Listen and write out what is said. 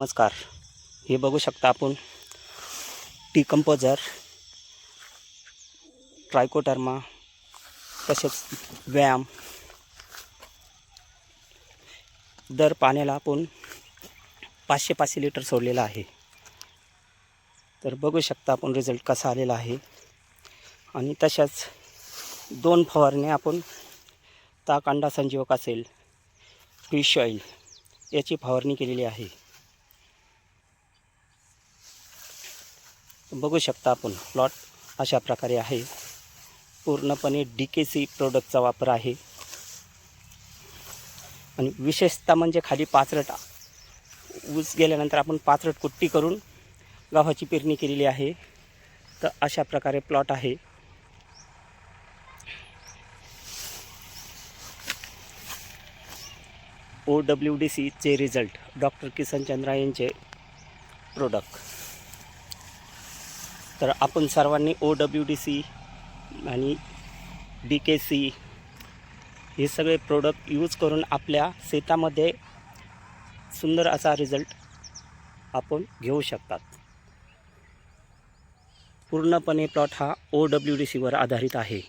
नमस्कार. हे बघू शकता आपण टी कंपोजर, ट्रायकोडर्मा, तसेच व्यायाम. दर पाण्याला आपण 500 लिटर सोडलेलं आहे. तर बघू शकता आपण रिझल्ट कसा आलेला आहे. आणि तशाच 2 फवारणी आपण ताक, अंडा संजीवक असेल, फिश ऑइल याची फवारणी केलेली आहे. बघू शकता आपण प्लॉट अशा प्रकारे आहे. पूर्णपणे DKC प्रोडक्टचा वापर आहे. आणि विशेषतः म्हणजे खाली पाचरट ऊस गेल्यानंतर आपण पाचरट कुट्टी करून गव्हाची पेरणी केलेली आहे. तर अशा प्रकारे प्लॉट आहे. OWDC चे रिझल्ट, डॉक्टर किसन चंद्रा यांचे प्रोडक्ट. तर आपण सर्वांनी OWDC आणि DKC हे सगळे प्रोडक्ट यूज करून आपल्या शेतामध्ये सुंदर असा रिझल्ट आपण घेऊ शकतात. पूर्णपणे प्लॉट हा OWDC वर आधारित आहे.